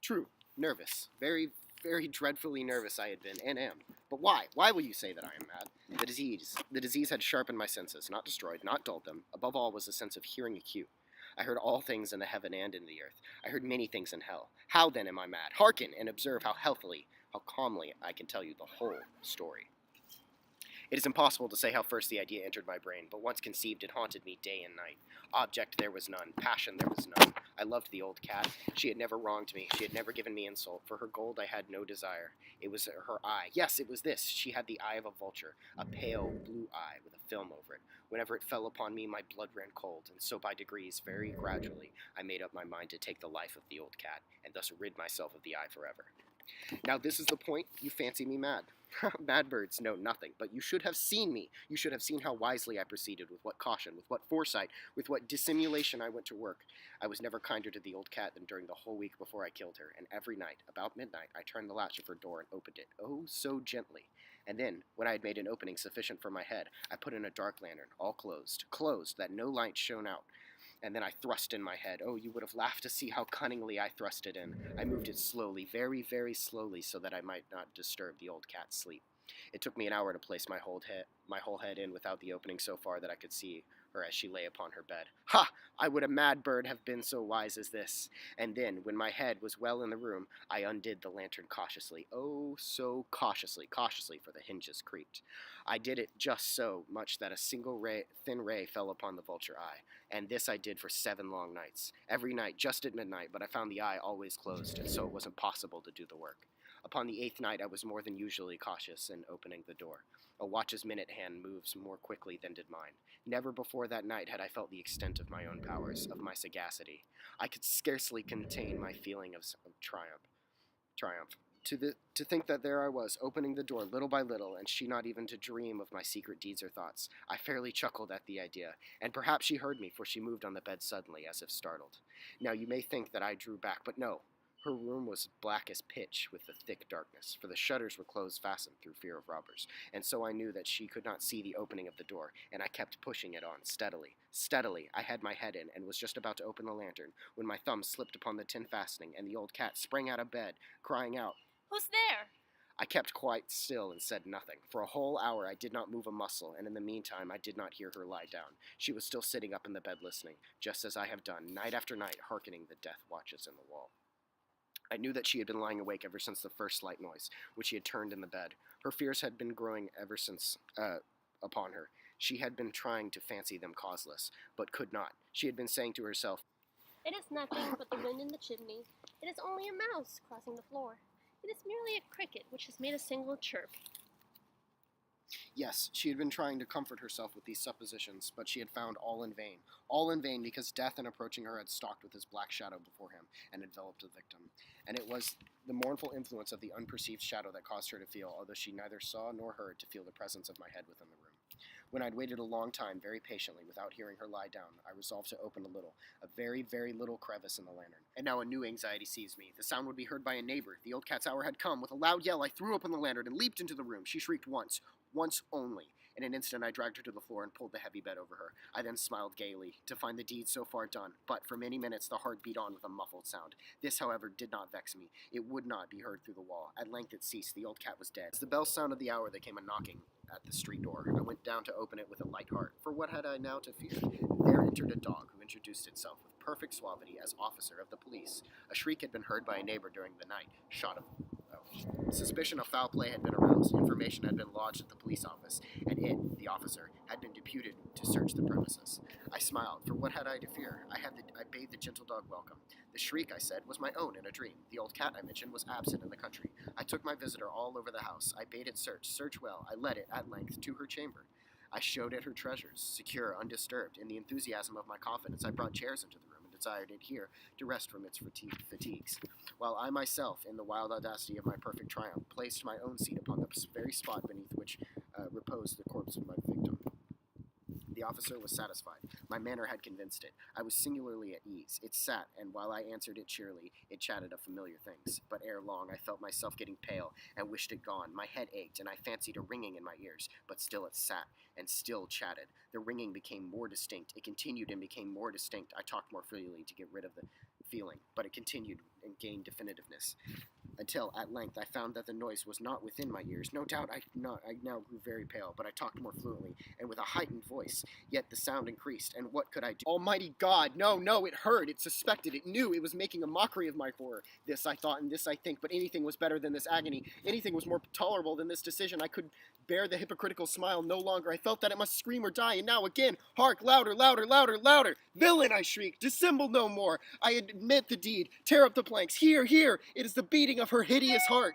True. Nervous. Very, very dreadfully nervous I had been, and am. But why? Why will you say that I am mad? The disease. The disease had sharpened my senses, not destroyed, not dulled them. Above all was a sense of hearing acute. I heard all things in the heaven and in the earth. I heard many things in hell. How then am I mad? Hearken and observe how healthily, how calmly I can tell you the whole story. It is impossible to say how first the idea entered my brain, but once conceived it haunted me day and night. Object there was none, passion there was none. I loved the old cat. She had never wronged me, she had never given me insult. For her gold I had no desire. It was her eye. Yes, it was this. She had the eye of a vulture, a pale blue eye with a film over it. Whenever it fell upon me, my blood ran cold, and so by degrees, very gradually, I made up my mind to take the life of the old cat, and thus rid myself of the eye forever. Now this is the point. You fancy me mad. Mad birds know nothing, but you should have seen me. You should have seen how wisely I proceeded, with what caution, with what foresight, with what dissimulation I went to work. I was never kinder to the old cat than during the whole week before I killed her, and every night, about midnight, I turned the latch of her door and opened it, oh, so gently. And then, when I had made an opening sufficient for my head, I put in a dark lantern, all closed, that no light shone out. And then I thrust in my head. Oh, you would have laughed to see how cunningly I thrust it in. I moved it slowly, very, very slowly, so that I might not disturb the old cat's sleep. It took me an hour to place my whole head in without the opening so far that I could see her as she lay upon her bed. Ha! I would a mad bird have been so wise as this. And then, when my head was well in the room, I undid the lantern cautiously. Oh, so cautiously, for the hinges creaked. I did it just so much that a single thin ray fell upon the vulture eye. And this I did for 7 long nights. Every night, just at midnight, but I found the eye always closed, and so it was impossible to do the work. Upon the 8th night, I was more than usually cautious in opening the door. A watch's minute hand moves more quickly than did mine. Never before that night had I felt the extent of my own powers, of my sagacity. I could scarcely contain my feeling of triumph. To think that there I was, opening the door little by little, and she not even to dream of my secret deeds or thoughts. I fairly chuckled at the idea, and perhaps she heard me, for she moved on the bed suddenly, as if startled. Now you may think that I drew back, but no. Her room was black as pitch with the thick darkness, for the shutters were closed fastened through fear of robbers, and so I knew that she could not see the opening of the door, and I kept pushing it on, steadily. Steadily, I had my head in, and was just about to open the lantern, when my thumb slipped upon the tin fastening, and the old cat sprang out of bed, crying out, "Who's there?" I kept quite still and said nothing. For a whole hour I did not move a muscle, and in the meantime I did not hear her lie down. She was still sitting up in the bed listening, just as I have done, night after night, hearkening the death watches in the wall. I knew that she had been lying awake ever since the first slight noise, which she had turned in the bed. Her fears had been growing ever since upon her. She had been trying to fancy them causeless, but could not. She had been saying to herself, "It is nothing but the wind in the chimney. It is only a mouse crossing the floor. It is merely a cricket which has made a single chirp." Yes, she had been trying to comfort herself with these suppositions, but she had found all in vain. All in vain, because death in approaching her had stalked with his black shadow before him and enveloped the victim. And it was the mournful influence of the unperceived shadow that caused her to feel, although she neither saw nor heard, to feel the presence of my head within the room. When I had waited a long time, very patiently, without hearing her lie down, I resolved to open a very, very little crevice in the lantern. And now a new anxiety seized me. The sound would be heard by a neighbor. The old cat's hour had come. With a loud yell, I threw open the lantern and leaped into the room. She shrieked once only. In an instant, I dragged her to the floor and pulled the heavy bed over her. I then smiled gaily, to find the deed so far done, but for many minutes the heart beat on with a muffled sound. This, however, did not vex me. It would not be heard through the wall. At length it ceased. The old cat was dead. As the bell sounded the hour, there came a knocking at the street door. I went down to open it with a light heart, for what had I now to fear? There entered a dog, who introduced itself with perfect suavity as officer of the police. A shriek had been heard by a neighbor during the night. Suspicion of foul play had been aroused. Information had been lodged at the police office, and it, the officer, had been deputed to search the premises. I smiled, for what had I to fear? I bade the gentle dog welcome. The shriek, I said, was my own in a dream. The old cat, I mentioned, was absent in the country. I took my visitor all over the house. I bade it search well. I led it, at length, to her chamber. I showed it her treasures, secure, undisturbed. In the enthusiasm of my confidence, I brought chairs into the room and desired it here to rest from its fatigues, while I myself, in the wild audacity of my perfect triumph, placed my own seat upon the very spot beneath which reposed the corpse of my victim. The officer was satisfied. My manner had convinced it. I was singularly at ease. It sat, and while I answered it cheerily, it chatted of familiar things. But ere long, I felt myself getting pale, and wished it gone. My head ached, and I fancied a ringing in my ears. But still it sat, and still chatted. The ringing became more distinct. It continued and became more distinct. I talked more freely to get rid of the feeling, but it continued and gained definitiveness. Until, at length, I found that the noise was not within my ears. No doubt I now grew very pale, but I talked more fluently, and with a heightened voice. Yet the sound increased, and what could I do? Almighty God! No, no, it heard, it suspected, it knew, it was making a mockery of my horror. This I thought, and this I think, but anything was better than this agony. Anything was more tolerable than this decision. I could bear the hypocritical smile no longer. I felt that it must scream or die, and now again, hark, louder, louder, louder, louder! Villain, I shrieked, dissemble no more! I admit the deed, tear up the planks, here, here! It is the beating of her hideous heart!